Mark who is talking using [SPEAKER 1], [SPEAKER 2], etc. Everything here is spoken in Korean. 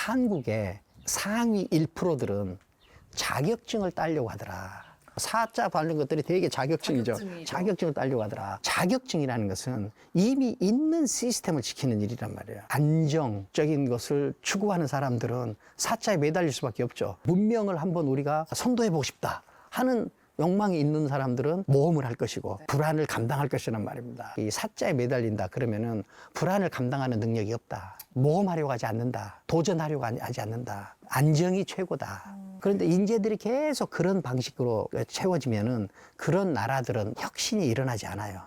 [SPEAKER 1] 한국의 상위 1%들은 자격증을 따려고 하더라. 사자 받는 것들이 되게 자격증이죠. 자격증을 따려고 하더라. 자격증이라는 것은 이미 있는 시스템을 지키는 일이란 말이에요. 안정적인 것을 추구하는 사람들은 사자에 매달릴 수밖에 없죠. 문명을 한번 우리가 선도해보고 싶다 하는 욕망이 있는 사람들은 모험을 할 것이고 불안을 감당할 것이란 말입니다. 이 사자에 매달린다 그러면은 불안을 감당하는 능력이 없다. 모험하려고 하지 않는다. 도전하려고 하지 않는다. 안정이 최고다. 그런데 인재들이 계속 그런 방식으로 채워지면은 그런 나라들은 혁신이 일어나지 않아요.